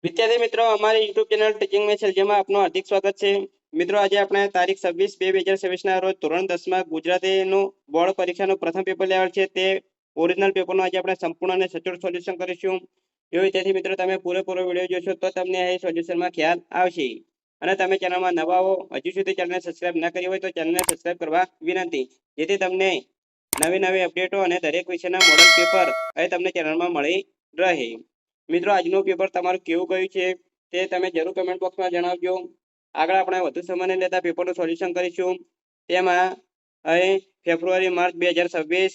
વિદ્યાર્થી મિત્રો, અમારી યુટ્યુબ ચેનલ ટીચિંગ વિથ એલજીમાં આપનું હાર્દિક સ્વાગત છે। મિત્રો, આજે આપણે તારીખ 26/2/2026 ના રોજ ધોરણ 10માં ગુજરાતીનું બોર્ડ પરીક્ષાનું પ્રથમ પેપર લેવાલ છે તે ઓરિજિનલ પેપરનું આજે આપણે સંપૂર્ણ અને સચોટ સોલ્યુશન કરીશું। જો વિદ્યાર્થી મિત્રો તમે પૂરેપૂરો વિડીયો જોશો તો તમને આ સોલ્યુશનમાં ખ્યાલ આવશે। અને તમે ચેનલમાં નવા હો, હજુ સુધી ચેનલને સબસ્ક્રાઇબ ન કરી હોય તો ચેનલને સબસ્ક્રાઇબ કરવા વિનંતી, જેથી તમને નવી અપડેટો અને દરેક વિષયના મોડલ પેપર અહીં તમને ચેનલમાં મળી રહે। મિત્રો, આજનું પેપર તમારું કેવું ગયું છે તે તમે જરૂર કમેન્ટ બોક્સમાં જણાવજો। આગળ આપણે વધુ સમય નહીં લેતા પેપરનું સોલ્યુશન કરીશું। તેમાં અહીં ફેબ્રુઆરી માર્ચ 2026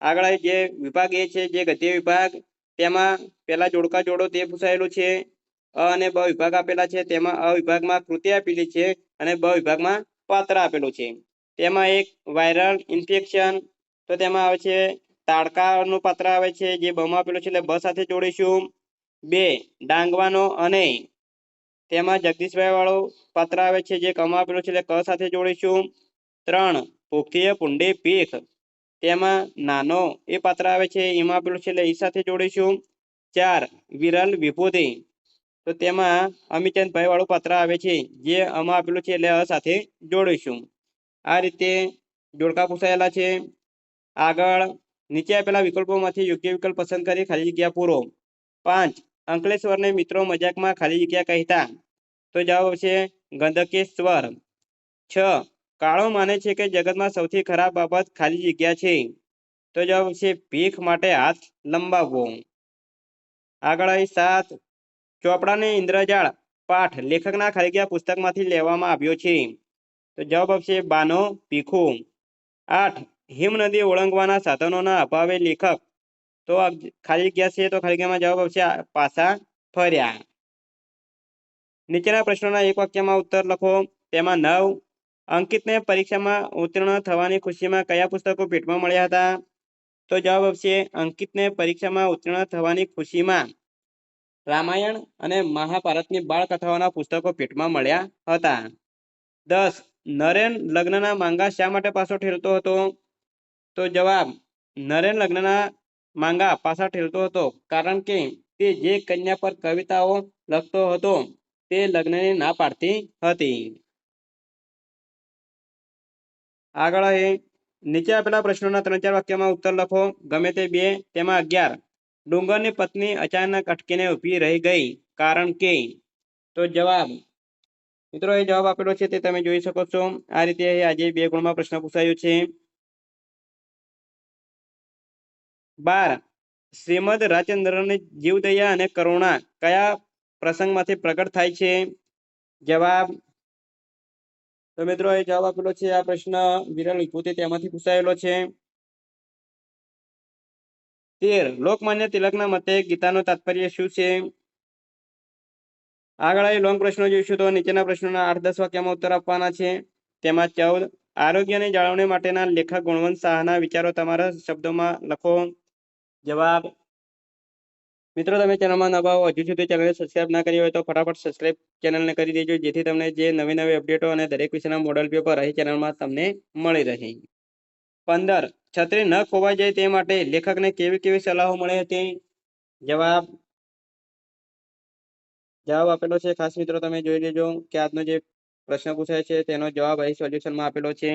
આગળ જે વિભાગ એ છે જે ગદ્ય વિભાગ, તેમાં પહેલા જોડકા જોડો તે પૂછાયેલું છે। અ અને બ વિભાગ આપેલા છે, તેમાં અ વિભાગમાં કૃતિ આપેલી છે અને બ વિભાગમાં પાત્ર આપેલું છે। તેમાં એક વાયરલ ઇન્ફેક્શન, તો તેમાં આવે છે તાડકાનું પાત્ર આવે છે જે બ માં આપેલું છે એટલે બ સાથે જોડીશું। બે, ડાંગવાનો અને, તેમાં જગદીશભાઈ વાળું પાત્ર આવે છે જે ક માં આપેલું છે એટલે ક સાથે જોડીશું। ત્રણ, ભૂખીય પુંડી ભીખ, તેમાં નાનો એ પાત્ર આવે છે એમાં આપેલું છે એટલે ઈ સાથે જોડીશું। ચાર, વિરલ વિભૂતિ, તો તેમાં અમીચંદભાઈ વાળું પાત્ર આવે છે જે આમાં આપેલું છે એટલે અ સાથે જોડીશું। આ રીતે જોડકા પૂછાયેલા છે। આગળ નીચે આપેલા વિકલ્પોમાંથી યોગ્ય વિકલ્પ પસંદ કરી ખાલી જગ્યા પૂરો। 5, અંકલેશ્વરને મિત્રો મજાકમાં ખાલી જગ્યા કહેતા, તો જવાબ આવશે ગંદકેશ્વર। 6, કાળો માને છે કે જગતમાં સૌથી ખરાબ બાબત ખાલી જગ્યા છે, તો જવાબ આવશે ભીખ માટે હાથ લંબાવવો। આગળ 7, ચોપડાને ઇન્દ્રજાળ પાઠ લેખકના ખાલી જગ્યા પુસ્તકમાંથી લેવામાં આવ્યો છે, તો જવાબ આવશે બાનો ભીખુ। 8, હિમ નદી ઓળંગવાના સાધનોના અભાવે લેખક, તો ખાલી જગ્યા છે તો ખાલી જગ્યામાં જવાબ આવશે પાછા ફર્યા। નીચેના પ્રશ્નોના એક વાક્યમાં ઉત્તર લખો। તેમાં 9, અંકિતને પરીક્ષામાં ઉત્તીર્ણ થવાની ખુશીમાં કયા પુસ્તકો ભેટમાં મળ્યા હતા, તો જવાબ આવશે અંકિતને પરીક્ષામાં ઉત્તીર્ણ થવાની ખુશીમાં રામાયણ અને મહાભારતની બાળકથાઓના પુસ્તકો ભેટમાં મળ્યા હતા। 10, નરેન લગ્નના માંગા શા માટે પાછો ઠેલતો હતો, તો જવાબ નરેન લગ્નના માંગા પાછા ઠેલતો હતો કારણ કે તે જે કન્યા પર કવિતાઓ લખતો હતો તે લગ્નની ના પાડતી હતી। આગળ નીચે આપેલા પ્રશ્નોના 3-4 વાક્યમાં ઉત્તર લખો, ગમે તે બે। તેમાં 11, ડુંગરની પત્ની અચાનક અટકીને ઊભી રહી ગઈ કારણ કે, તો જવાબ મિત્રો એ જવાબ આપેલો છે તે તમે જોઈ શકો છો। આ રીતે આજે 2 ગુણમાં પ્રશ્ન પૂછાયો છે। 12, શ્રીમદ રાજચંદ્રની જીવદયા અને કરુણા કયા પ્રસંગમાંથી પ્રગટ થાય છે, જવાબ, તો મિત્રો એ જવાબ આપેલો છે આ પ્રશ્ન વિરલ વિભૂતિ તેમાંથી પૂછાયેલો છે। 13, લોકમાન્ય તિલકના મતે ગીતાનું તાત્પર્ય શું છે, આગળ લોંગ પ્રશ્નો જોઈશું તો નીચેના પ્રશ્નોના 8-10 વાક્યમાં ઉત્તર આપવાના છે। તેમાં 14, આરોગ્યની જાળવણી માટેના લેખક ગુણવંત શાહના વિચારો તમારા શબ્દોમાં લખો, જવાબ, મિત્રો તમે ચેનલમાં નવા હો, હજુ સુધી ચેનલને સબસ્ક્રાઇબ ના કરી હોય તો ફટાફટ સબસ્ક્રાઇબ ચેનલને કરી દેજો, જેથી તમને જે નવી અપડેટો અને દરેક વિષયના મોડલ પેપર અહીં ચેનલમાં તમને મળી રહે। 15, છત્રી ન ખોવાઈ જાય તે માટે લેખકને કેવી સલાહો મળી હતી, જવાબ આપેલો છે ખાસ મિત્રો તમે જોઈ લેજો કે આજનો જે પ્રશ્ન પૂછાય છે તેનો જવાબ અહીં સોલ્યુશનમાં આપેલો છે।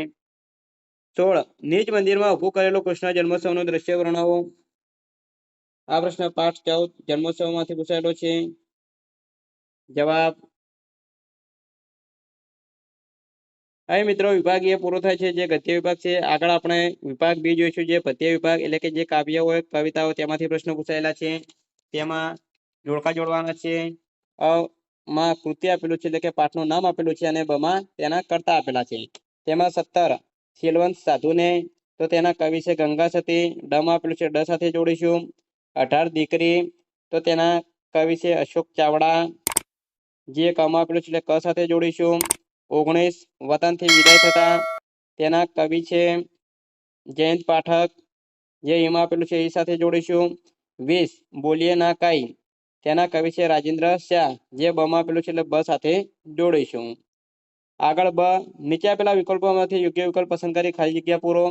16, નિજ મંદિરમાં ઉભું કરેલું કૃષ્ણ જન્મોત્સવનું દ્રશ્ય વર્ણવો, આ પ્રશ્ન પાઠ 14 જન્મોત્સવમાંથી પૂછાયેલો છે, જવાબ, અહીં મિત્રો વિભાગ એ પૂરો થાય છે જે ગદ્ય વિભાગ છે। આગળ આપણે વિભાગ બી જોઈશું જે પદ્ય વિભાગ એટલે કે જે કાવ્ય હોય કવિતાઓ તેમાંથી પ્રશ્નો પૂછાયેલા છે। તેમાં જોડકા જોડવાના છે। અ માં કૃતિ આપેલું છે એટલે કે પાઠનું નામ આપેલું છે અને બ માં તેના કર્તા આપેલા છે। તેમાં 17, શીલવંત સાધુને, તો તેના કવિ છે ગંગા સતી, ડ માં આપેલું છે ડ સાથે જોડીશું। 18, દીકરી, તો તેના કવિ છે અશોક ચાવડા, જે ક માં આપેલું છે એટલે ક સાથે જોડીશું। 19, વતનથી વિદાય થતા, તેના કવિ છે જયંત પાઠક, જે એમાં આપેલું છે એ સાથે જોડીશું। 20, બોલીએ ના કાઈ, તેના કવિ છે રાજેન્દ્ર શાહ, જે બ માં આપેલું છે એટલે બ સાથે જોડીશું। આગળ બ, નીચે આપેલા વિકલ્પોમાંથી યોગ્ય વિકલ્પ પસંદ કરી ખાલી જગ્યા પૂરો।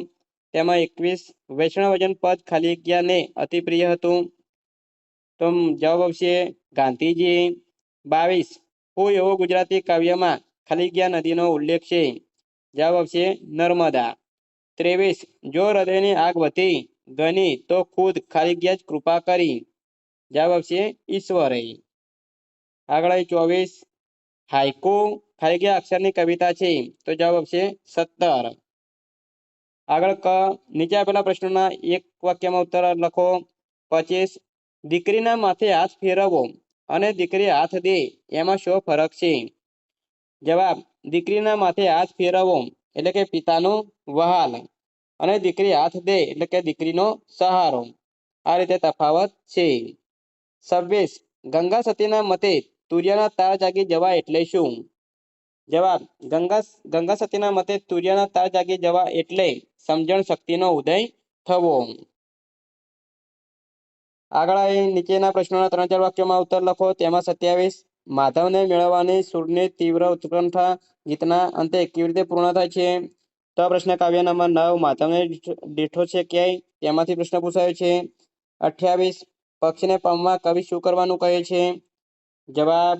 તેમાં 21, વૈષ્ણવજન પદ ખાલી જગ્યાને અતિ પ્રિય હતું, તો જવાબ આવશે ગાંધીજી. 22 કોઈ એવો ગુજરાતી કાવ્યમાં ખાલી ગયા નદીનો ઉલ્લેખ છે? જવાબ આવશે નર્મદા. 23 જો હૃદયની આગ વધી ગની તો ખુદ ખાલી ગયા જ કૃપા કરી. જવાબ આવશે ઈશ્વરે. આગળ 24 હાઈકુ ખાલી ગયા અક્ષરની કવિતા છે? તો જવાબ આવશે 17. આગળ નીચે આપેલા પ્રશ્નોના એક વાક્યમાં ઉત્તર લખો. 25 દીકરીના માથે હાથ ફેરવવો અને દીકરી હાથ દે એમાં શો ફરક છે? જવાબ દીકરીના માથે હાથ ફેરવવો એટલે કે પિતાનો વહાલ, અને દીકરી હાથ દે એટલે કે દીકરીનો સહારો. આ રીતે તફાવત છે. 26 ગંગા સતીના મતે તુર્યના તાર જાગી જવા એટલે શું? જવાબ ગંગા સતીના મતે તુર્યના તાર જાગી જવા એટલે સમજણ શક્તિનો ઉદય થવો. આગળ નીચેના પ્રશ્નોના 3-4 વાક્યોમાં ઉત્તર લખો. તેમાં 27 માધવને મેળવવાની સુરની તીવ્ર ઉત્કંઠા ગીતના અંતે કેવી રીતે પૂર્ણ થાય છે? તો પ્રશ્ન કાવ્ય નંબર 9 માધવને દીઠો છે ક્યાંય? તેમાંથી પ્રશ્ન પૂછાયો છે. 28 પક્ષીને પામવા કવિ શું કરવાનું કહે છે? જવાબ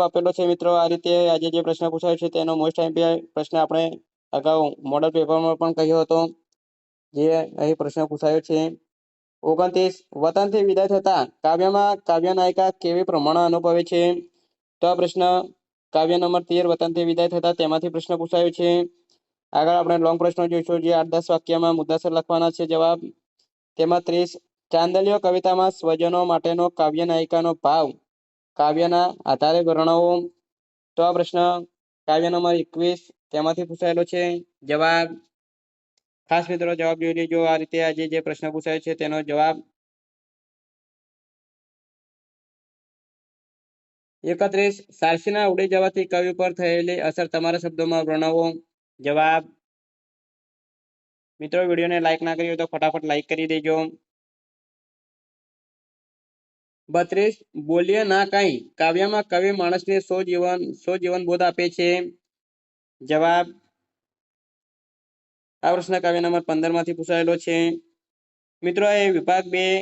આપેલો છે મિત્રો. આ રીતે આજે જે પ્રશ્ન પૂછાયો છે તેનો મોસ્ટ આઈએમપી પ્રશ્ન આપણે અગાઉ મોડલ પેપરમાં પણ કહ્યો હતો, જે અહીં પ્રશ્ન પૂછાયો છે. 29 વતનથી વિદાય થતા કાવ્યમાં કાવ્ય નાયિકા કેવી પ્રમાણ અનુભવે છે? તો આ પ્રશ્ન કાવ્ય નંબર 13 વતનથી વિદાય થતા તેમાંથી પ્રશ્ન પૂછાયો છે. આગળ આપણે લોંગ પ્રશ્નો જોઈશું, જે 8-10 વાક્યમાં મુદ્દાસર લખવાના છે જવાબ. તેમાં 30 ચાંદલિયો કવિતામાં સ્વજનો માટેનો કાવ્ય નાયિકાનો ભાવ કાવ્યના આધારે વર્ણવો. તો આ પ્રશ્ન કાવ્ય નંબર 21 તેમાંથી પૂછાયેલો છે. જવાબ ખાસ મિત્રો જવાબ જોઈ લેજો. આ રીતે આજે જે પ્રશ્ન પૂછાયો છે તેનો જવાબ. 31 સારસીના ઉડી જવાથી કવિ પર થયેલી અસર તમારા શબ્દોમાં વર્ણવો. જવાબ મિત્રો વિડીયોને લાઈક ના કરી હોય તો ફટાફટ લાઈક કરી દેજો. 32 બોલીએ ના કઈ કાવ્યમાં કવિ માણસને સો જીવન બોધ આપે છે? જવાબ આ પ્રશ્ન કાવ્ય નંબર 15 માંથી પૂછાયેલો છે. મિત્રો એ વિભાગ 2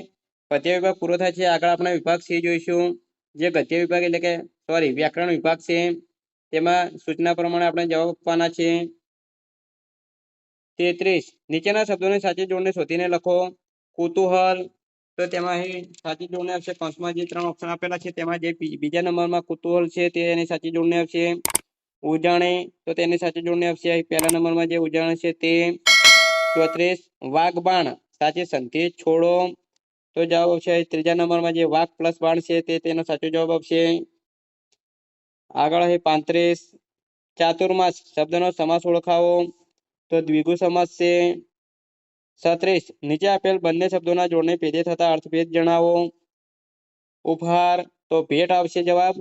પદ્ય વિભાગ પૂરો થાય છે. આગળ આપણે વિભાગ C જોઈશું, જે ગદ્ય વિભાગ એટલે કે વ્યાકરણ વિભાગ છે. તેમાં સૂચના પ્રમાણે આપણે જવાબ આપવાના છે. 33 નીચેના શબ્દોની સાચી જોડણી શોધીને લખો. કુતૂહલ, તો તેમાં અહીં સાચી જોડણી આવશે. કૌંસમાં જે 3 ઓપ્શન આપેલા છે તેમાં જે બીજા નંબરમાં કુતૂહલ છે તે એની સાચી જોડણી આવશે. ઉજાણી, તો તેની સાચી જોડણી આવશે પહેલા નંબરમાં જે ઉજાણી છે તે. 34 વાઘબાણ સાચી સંધિ છોડો, તો જવાબ આવશે ત્રીજા નંબરમાં જે વાઘ પ્લસ બાણ છે તે તેનો સાચો જવાબ આવશે. આગળ 35 ચાતુર્માસ શબ્દનો સમાસ ઓળખાવો, તો દ્વિગુ સમાસ છે. 36 નીચે આપેલ બંને શબ્દોના જોડણી ભેદે થતા અર્થભેદ જણાવો. ઉપહાર, તો ભેટ આવશે જવાબ,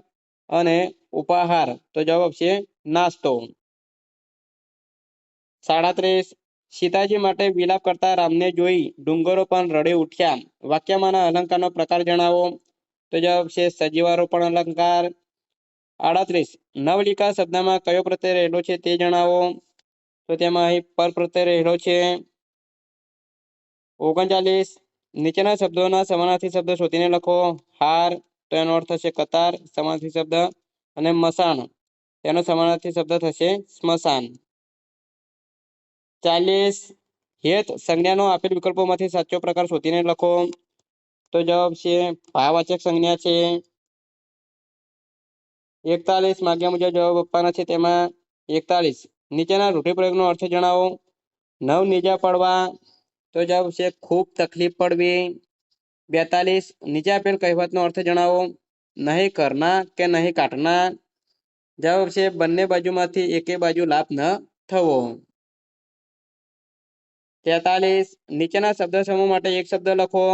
અને ઉપાહાર, તો જવાબ આવશે નાસ્તો. 37 સીતાજી માટે વિલાપ કરતા રામને જોઈ ડુંગરો પણ રડી ઉઠ્યા. વાક્યમાંના અલંકારનો પ્રકાર જણાવો. તો જવાબ છે સજીવારોપણ અલંકાર. 38 નવલિકા શબ્દમાં કયો પ્રત્યય રહેલો છે તે જણાવો. તો તેમાં અહીં પર પ્રત્યય રહેલો છે. 39 નીચેના શબ્દોના સમાનાર્થી શબ્દ શોધીને લખો. હાર, તો એનો અર્થ થશે કતાર સમાનાર્થી શબ્દ, અને મસાણ તેનો સમાનાર્થી શબ્દ થશે સ્મશાન. 40 હેત સંજ્ઞાનો આપેલ વિકલ્પોમાંથી સાચો પ્રકાર શોધીને લખો. તો જવાબ છે ભાવવાચક સંજ્ઞા છે. 41 માગ્યા મુજબ જવાબ આપવાના છે. તેમાં 41 નીચેના રૂઢિપ્રયોગનો અર્થ જણાવો. નવ નીજા પડવા, તો જવાબ છે ખૂબ તકલીફ પડવી. 42 નીચે આપેલ કહેવતનો અર્થ જણાવો. નહીં કરના કે નહીં કાટના, જવાબ છે બંને બાજુમાંથી એકે બાજુ લાભ ન થવો. 43 નીચેના શબ્દ સમૂહ માટે એક શબ્દ લખો.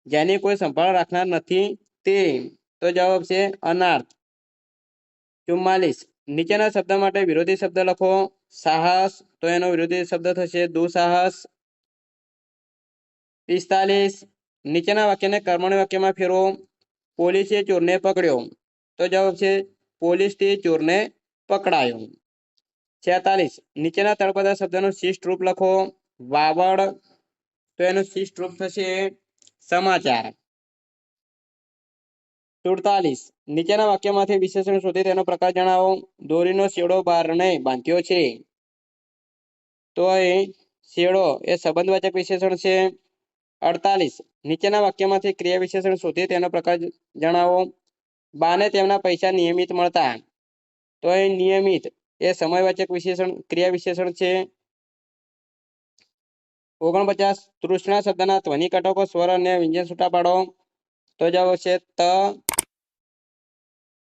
જેની કોઈ સંભાળ રાખનાર નથી તે, તો જવાબ છે અનાર્થ. 44 નીચેના શબ્દ માટે વિરોધી શબ્દ લખો. સાહસ, તો એનો વિરોધી શબ્દ થશે દુસાહસ. 45 નીચેના વાક્યને કર્મણી વાક્યમાં ફેરવો. પોલીસે ચોરને પકડ્યો, તો જવાબ છે પોલીસથી ચોરને પકડાયો. 46 નીચેના તળપદા શબ્દનો શિષ્ટ રૂપ લખો. વાવડ, તો એનું શિષ્ટ રૂપ થશે સમાચાર. 47 નીચેના વાક્યમાંથી વિશેષણ શોધી તેનો પ્રકાર જણાવો. દોરીનો શેડો બારણે બાંધ્યો છે. તો અહીં શેડો એ સંબંધવાચક વિશેષણ છે. 48 નીચેના વાક્યમાંથી ક્રિયા વિશેષણ શોધી તેનો પ્રકાર જણાવો. બાને તેમના પૈસા નિયમિત મળતા. તો અહીં નિયમિત એ સમયવાચક વિશેષણ ક્રિયા વિશેષણ છે. 49 તૃષ્ણા શબ્દના ધ્વનિ ઘટકો સ્વર અને વ્યંજન છૂટા પાડો. તો જવાબ છે ત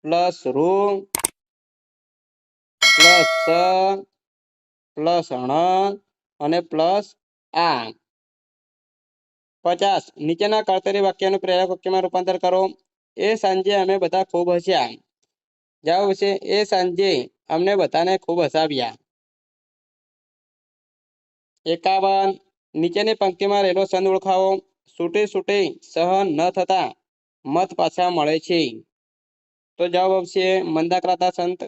પ્લસ રૂ પ્લસ સ પ્લસ ણ અને પ્લસ આ. 50 નીચેના કર્તરી વાક્યનું પ્રેરક વાક્યમાં રૂપાંતર કરો. એ સાંજે અમે બધા ખૂબ હસ્યા. જવાબ છે એ સાંજે અમને બધાને ખૂબ હસાવ્યા. 51 નીચેની પંક્તિમાં રહેલો સંદ ઓળખાવો. છૂટી છૂટી સહન ન થતા મત પાછા મળે છે. તો જવાબ આવશે મંદાક્રાંતા સંત.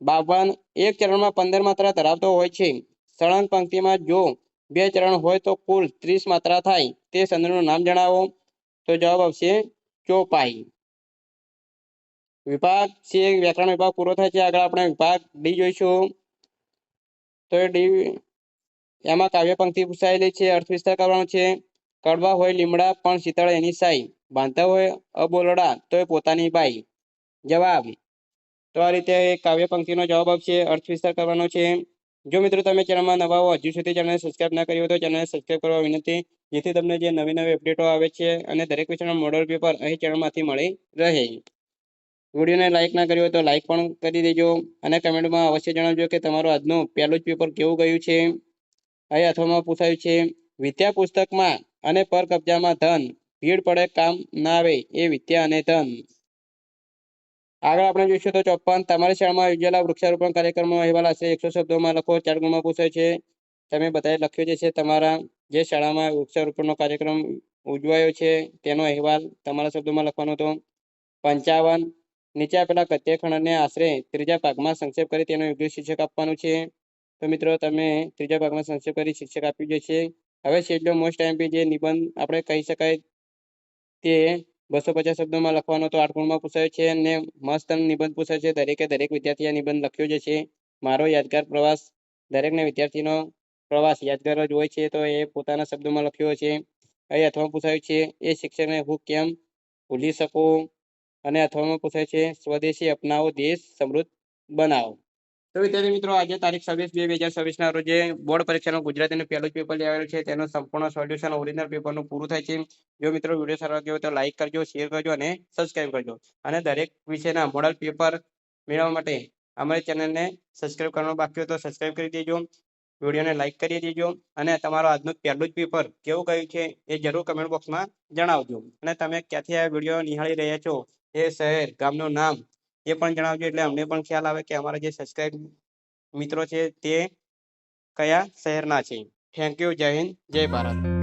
52 એક ચરણમાં 15 માત્રા ધરાવતો હોય છે. સળંગ પંક્તિમાં જો 2 ચરણ હોય તો કુલ 30 માત્રા થાય તે સંદનું નામ જણાવો. તો જવાબ આવશે ચોપાઈ. વિભાગ સી વ્યાકરણ વિભાગ પૂરો થાય છે. આગળ આપણે વિભાગ ડી જોઈશું. તો એ ડી એમાં કાવ્ય પંક્તિ પૂછાયેલી છે. અર્થ વિસ્તાર કરવાનો છે. કડવા હોય લીમડા પણ શીતળ એની સાઈ. બાંધા હોય અબોલડા તો એ પોતાની બાઈ. જવાબ તો આ રીતે કાવ્ય પંક્તિનો જવાબ આપશે. અર્થ વિસ્તાર કરવાનો છે. જો મિત્રો તમે ચેનલમાં નવા હો, હજુ સુધી ચેનલને સબસ્ક્રાઇબ ના કરી હોય તો ચેનલને સબસ્ક્રાઇબ કરવા વિનંતી, જેથી તમને જે નવી નવી અપડેટો આવે છે અને દરેક વિષયના મોડલ પેપર અહીં ચેનલમાંથી મળી રહે. વિડીયોને લાઇક ના કર્યો હોય તો લાઇક પણ કરી દેજો અને કમેન્ટમાં અવશ્ય જણાવજો કે તમારું આજનું પહેલું જ પેપર કેવું ગયું છે. અહીં અથવામાં પૂછાયું છે વિદ્યા પુસ્તકમાં અને પર કબજામાં ધન, ભીડ પડે કામ ના આવે એ વિદ્યા અને ધન. આગળ આપણે જોઈશું તો 54 તમારી શાળામાં યોજેલા વૃક્ષારોપણ કાર્યક્રમનો અહેવાલ આશરે 100 શબ્દોમાં લખો. 4 ગુણમાં પૂછાય છે. તમે બધાએ લખ્યું જ છે તમારા જે શાળામાં વૃક્ષારોપણનો કાર્યક્રમ ઉજવાયો છે તેનો અહેવાલ તમારા શબ્દોમાં લખવાનો હતો. 55 નીચે આપેલા ગદ્યખંડને આશરે ત્રીજા ભાગમાં સંક્ષેપ કરી તેનો યોગ્ય શીર્ષક આપવાનું છે. તો મિત્રો તમે ત્રીજા ભાગમાં સંક્ષેપ કરી શીર્ષક આપ્યું છે. હવે છેલ્લો મોસ્ટ એમપી જે નિબંધ આપણે કહી શકાય તે 250 શબ્દોમાં લખવાનો તો 8 ગુણમાં પૂછાય છે અને મસ્ત નિબંધ પૂછાય છે. દરેક વિદ્યાર્થીએ નિબંધ લખ્યો જ છે. મારો યાદગાર પ્રવાસ, દરેકને વિદ્યાર્થીનો પ્રવાસ યાદગાર જ હોય છે તો એ પોતાના શબ્દોમાં લખ્યો છે. અહીં અથવામાં પૂછાયું છે એ શિક્ષકને હું કેમ ભૂલી શકું. અને અથવામાં પૂછાય છે સ્વદેશી અપનાવો દેશ સમૃદ્ધ બનાવો. તો વિદ્યાર્થી મિત્રો આજે તારીખ 26/2/2026 ના રોજે બોર્ડ પરીક્ષાનું ગુજરાતીનું પહેલું જ પેપર લેવાયેલું છે. તેનું સંપૂર્ણ સોલ્યુશન ઓરિજિનલ પેપરનું પૂરું થાય છે. જો મિત્રો વિડીયો સારો લાગ્યો હોય તો લાઇક કરજો, શેર કરજો અને સબસ્ક્રાઇબ કરજો. અને દરેક વિષયના મોડલ પેપર મેળવવા માટે અમારી ચેનલને સબસ્ક્રાઇબ કરવાનું બાકી હોય તો સબસ્ક્રાઇબ કરી દેજો, વિડીયોને લાઇક કરી દેજો અને તમારો આજનું પહેલું જ પેપર કેવું ગયું છે એ જરૂર કમેન્ટ બોક્સમાં જણાવજો. અને તમે ક્યાંથી આ વિડીયો નિહાળી રહ્યા છો એ શહેર ગામનું નામ એ પણ જણાવજો, એટલે અમને પણ ખ્યાલ આવે કે અમારા જે સબસ્ક્રાઇબ મિત્રો છે તે કયા શહેરના છે. Thank you. જય હિન્દ, જય ભારત.